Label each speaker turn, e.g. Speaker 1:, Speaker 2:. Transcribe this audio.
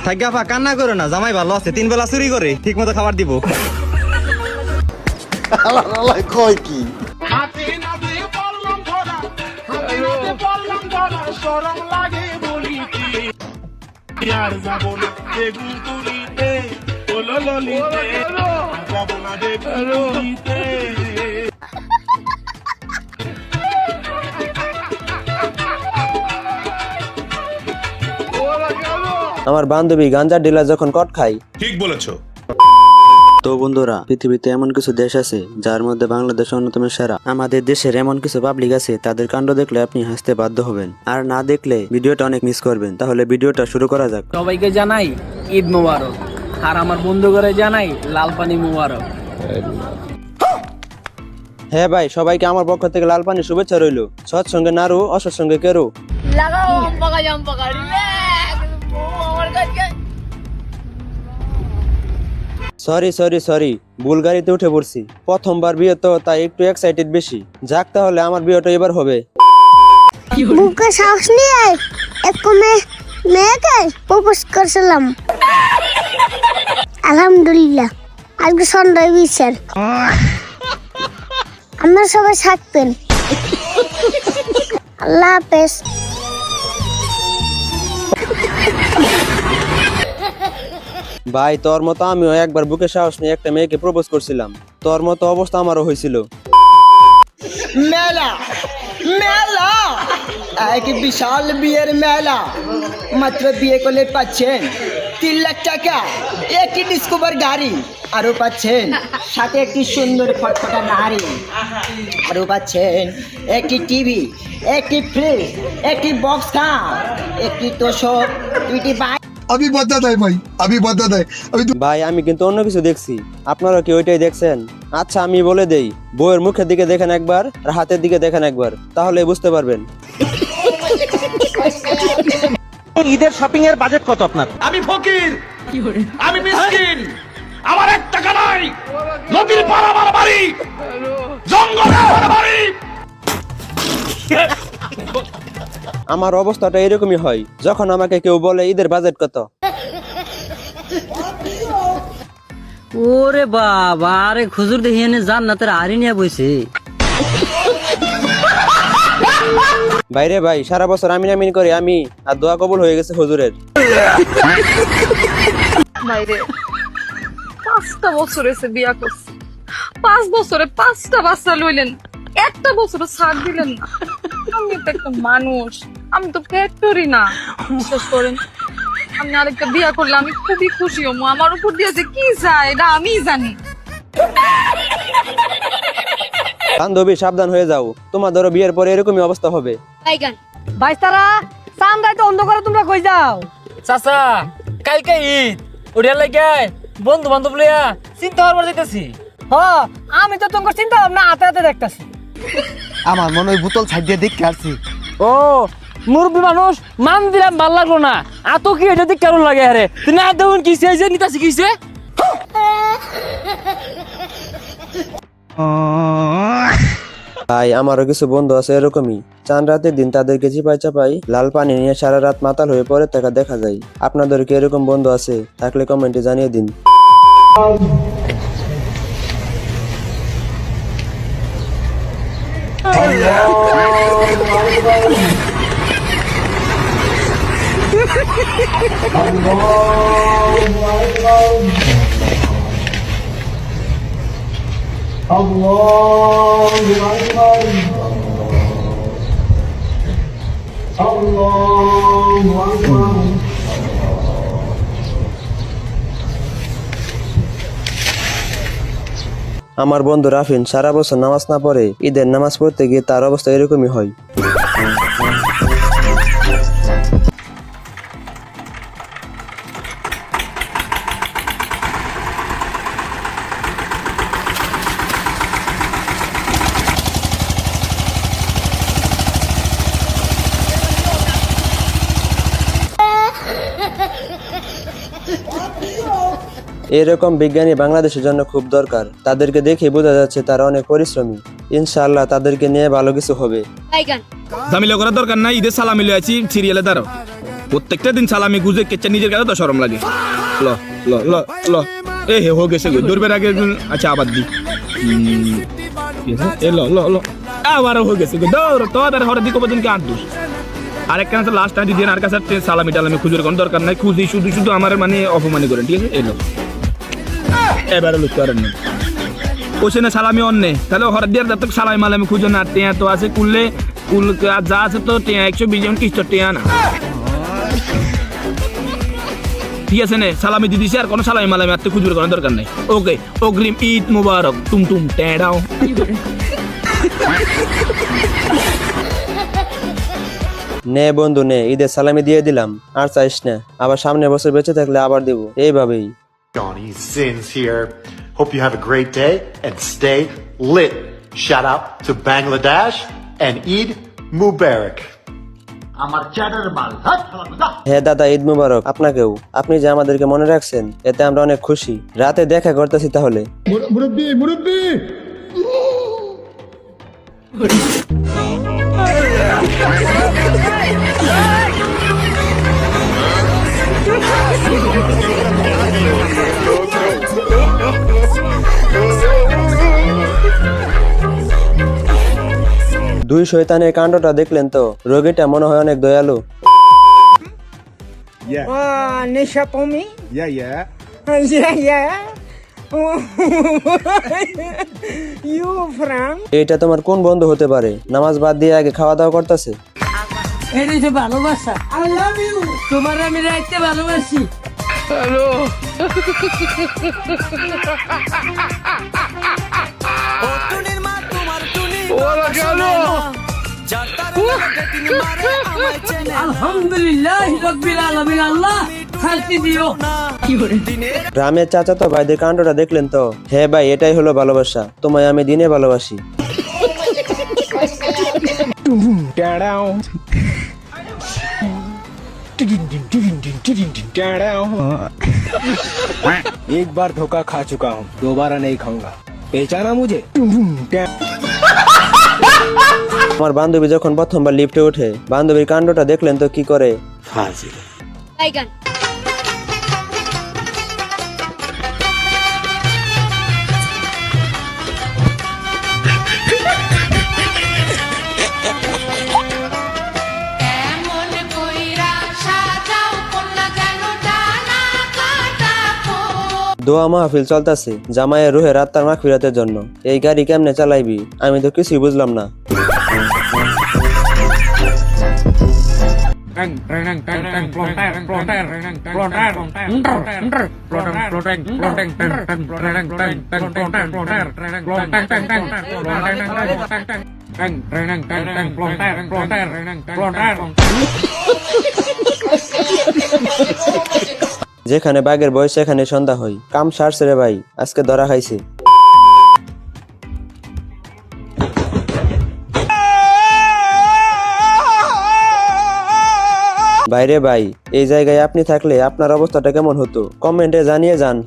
Speaker 1: থাকা ফা কান্না করো না, জামাই ভালো আছে, 3 বেলা চুরি করে ঠিক মতো খাবার দিব।
Speaker 2: কয় কি
Speaker 3: আমার বান্ধবী গাঞ্জার ডিলার যখন কট খাই।
Speaker 4: ঠিক বলেছো।
Speaker 3: তো বন্ধুরা, পৃথিবীতে এমন কিছু দেশ আছে যার মধ্যে বাংলাদেশ অন্যতম সেরা। আমাদের দেশের এমন কিছু পাবলিক আছে তাদের কাণ্ড দেখলে আপনি হাসতে বাধ্য হবেন, আর না দেখলে ভিডিওটা অনেক মিস করবেন। তাহলে ভিডিওটা শুরু করা যাক।
Speaker 5: সবাইকে জানাই ঈদ মোবারক, আর আমার বন্ধু করে জানাই লাল পানি মোবারক।
Speaker 3: হ্যাঁ ভাই, সবাইকে আমার পক্ষ থেকে লাল পানি শুভেচ্ছা রইল। সৎসঙ্গে নারু, অসৎসঙ্গে কেরু।
Speaker 6: লাগাও হাম্পাকা জাম্পাকা রিল্যাক্স আমার কাছে।
Speaker 3: সরি, ভুল গাড়িতে উঠে পড়ছি। প্রথমবার বিয়ে তো, তাই একটু এক্সাইটেড বেশি। যাক, তাহলে আমার বিয়েটা এবার হবে।
Speaker 7: বুকে সাহস নিয়ে এক মেয়েকে প্রপোজ করছিলাম। আলহামদুলিল্লাহ আজকে সন্ধ্যায় বিচার। আমরা সবাই থাকবেন। আল্লাহ হাফেজ।
Speaker 3: ভাই, তোর মতো আমিও একবার বুকে সাহস নিয়ে একটা মেয়েকে প্রপোজ করছিলাম। তোর মতো অবস্থা আমারও হয়েছিল।
Speaker 8: মেলা মেলা এক বিশাল বিয়ের মেলা। মাত্র বিয়ে করলে পাচ্ছেন 3 লাখ টাকা, একটি ডিসকভার গাড়ি, আরো পাচ্ছেন সাথে একটি সুন্দর ফটফটা নারী, আরো পাচ্ছেন একটি টিভি, একটি ফ্রিজ, একটি বক্স খাম, একটি তোষক, 2টি বাইক।
Speaker 2: আমি বদলা দেয় ভাই, আমি বদলা দেয়।
Speaker 3: ভাই, আমি কিন্তু অন্য কিছু দেখছি, আপনারা কি ওইটাই দেখছেন? আচ্ছা, আমি বলে দেই, বউয়ের মুখের দিকে দেখেন একবার, আর হাতের দিকে দেখেন একবার, তাহলে বুঝতে পারবেন।
Speaker 9: ঈদের শপিং এর বাজেট কত আপনার?
Speaker 4: আমি ফকির, আমি মিসকিন, আমার 1 টাকা নাই। নদীর পার আমার বাড়ি, জঙ্গলে আমার বাড়ি।
Speaker 3: আমার অবস্থাটা এরকমই হয় যখন আমাকে কেউ বলে ঈদের বাজেট কত।
Speaker 5: ওরে বাবা, আরে খুজুর দেখি এনে জান্নাতের আরি নিয়ে বইছে।
Speaker 3: বাইরে ভাই, সারা বছর আমিন আমিন করে আমি, আর দোয়া কবুল হয়ে গেছে হুজুরের।
Speaker 6: বাইরে 5টা বছর এসে বিয়া করছি, 5 বছরে 5টা বাচ্চা লইলেন, একটা বছর ছাড় দিলেন না। আমি তো একটা মানুষ, আমি তো ফ্যাক্টরি না। বিশ্বাস করেন, আমি আরেকটা বিয়া করলে আমি খুবই খুশি হবো। আমার উপর দিয়ে যে কি যায় এটা আমি জানি।
Speaker 3: বান্ধবী, সাবধান হয়ে যাও, তোমাদেরও বিয়ের পরে এরকমই অবস্থা হবে।
Speaker 5: বাইস্তারা সামদাই তো অন্ধকারে তোমরা কই যাও? চাচা, কালকে ঈদ, ওটার লাগে বন্ধু বান্ধব লইয়া চিন্তা করবার যাইতাছি। হ্যাঁ, আমি তো তোমার চিন্তা ভাবনা হাতে হাতে দেখতাছি।
Speaker 2: আমার মনে হয় বোতল ছাড় দিয়ে দেখতে আসছি।
Speaker 5: ও মুরব্বী মানুষ, মান দিলাম, ভাল লাগলো না। আত কি এটা দেখ কেমন লাগে? আরে তুই না দেউন কিছে যে নিতাছি কিছে।
Speaker 3: ভাই, আমারও কিছু বন্ধু আছে এরকমই। চান রাতের দিন তাদেরকে চিপাই চাপাই লাল পানি নিয়ে সারা রাত মাতাল হয়ে পড়ে থাকা দেখা যায়। আপনাদের কি এরকম বন্ধু আছে? থাকলে কমেন্টে জানিয়ে দিন। আমার বন্ধু রাফিন সারা বছর নামাজ না পড়ে, ঈদের নামাজ পড়তে গিয়ে তার অবস্থা এরকমই হয়। এরকম বিজ্ঞানী বাংলাদেশের জন্য খুব দরকার। তাদেরকে দেখে বোঝা যাচ্ছে তারা অনেক পরিশ্রমী। ইনশাআল্লাহ তাদেরকে নিয়ে ভালো কিছু হবে।
Speaker 4: ঝামেলা করার দরকার নাই, ঈদের সালামি লয়ে আছি, সিরিয়ালে দাঁড়াও। প্রত্যেকটা দিন সালামি গুজে কেচে নিজের কাছে তো শরম লাগে ল ল ল ল এ হে হয়ে গেছে দৌড়বের আগে আচ্ছা আবার দি এ ল ল ল আবারও হয়ে গেছে দৌড় তো তার হরে দিকে বদিন কে আন্দুস আরেক কাছে লাস্ট টাইম দিদি আর কাছে সালামি টালামি খুঁজের কোনো দরকার নাই খুঁজি শুধু শুধু আমার মানে অপমানি করেন ঠিক আছে এলো এবারে লুক করেন না ওখানে সালামি অন্যে তাহলে হরে দিয়ে যত সালামি মালামি খুঁজে না টেয়া তো আছে কুললে কুল যা আছে তো টেয়া 120 জন কিছু টেয়া না ঠিক আছে নে সালামি দিদি আর কোনো সালামি মালামি আর তো খুঁজের কোনো দরকার নাই ওকে অগ্রিম ঈদ মুবারক তুম তুম টেড়াও
Speaker 3: নে বন্ধু নে, ঈদের সালামি দিয়ে দিলাম, আর চাইস না, আবার সামনে বছর বেঁচে থাকলে আবার দিব, এইভাবেই।
Speaker 10: Johnny Sins here. Hope you have a great day and stay lit. Shout out to Bangladesh and Eid Mubarak.
Speaker 3: হ্যাঁ দাদা, ঈদ মুবারক আপনাকেও। আপনি যে আমাদেরকে মনে রাখছেন এতে আমরা অনেক খুশি। রাতে দেখা করতেছি তাহলে। দুই শয়তানের কাণ্ডটা দেখলেন তো? রোগীটা মনে হয় অনেক দয়ালু।
Speaker 5: নেশা তুমি
Speaker 3: এটা তোমার কোন বন্ধু হতে পারে? নামাজ বাদ দিয়ে আগে খাওয়া দাওয়া করতেছে।
Speaker 5: ভালোবাসা, আই লাভ ইউ, তোমার আমি রাইতে ভালোবাসি। হ্যালো আলহামদুলিল্লাহ রাব্বিল আলামিন, আল্লাহ শান্তি দিও।
Speaker 3: গ্রামের চাচাতো ভাইদের কাণ্ডটা দেখলেন তো? হ্যাঁ ভাই, এটাই হলো ভালোবাসা। তোমায় আমি দিনে ভালোবাসি।
Speaker 9: एक बार धोखा खा चुका हूँ, दोबारा नहीं खाऊंगा, पहचाना मुझे?
Speaker 3: আমার বান্ধবী যখন প্রথমবার লিফটে ওঠে, বান্ধবীর কাণ্ডটা দেখলেন তো কি করে? দোয়া মাহফিল চলতেছে জামাইয়ের রুহের আত্মার মাগফিরাতের জন্য। এই গাড়ি কেমনে চালাইবি আমি তো কিছুই বুঝলাম না। যেখানে বাঘের বয়স সেখানে সন্ধ্যা হয়। কাম সারছে রে ভাই, আজকে ধরা খাইছে। ভাইরে ভাই, এই জায়গায় আপনি থাকলে আপনার অবস্থাটা কেমন হতো? কমেন্টে জানিয়ে যান।